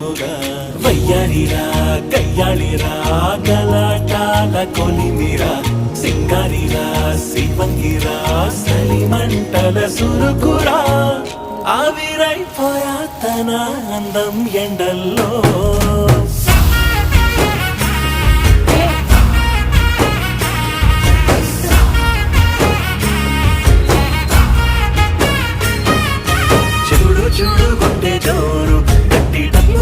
మోగా వయ్యారిరా కయ్యాళిరా గలాటాల కొలిమిరా సింగారిరా శివంగిరా సలిమంటల సురుకురా ఆవిరైపోయా తన అందం ఎండల్లో చూడు చూడు గుండె జోరు గట్టి డబ్బు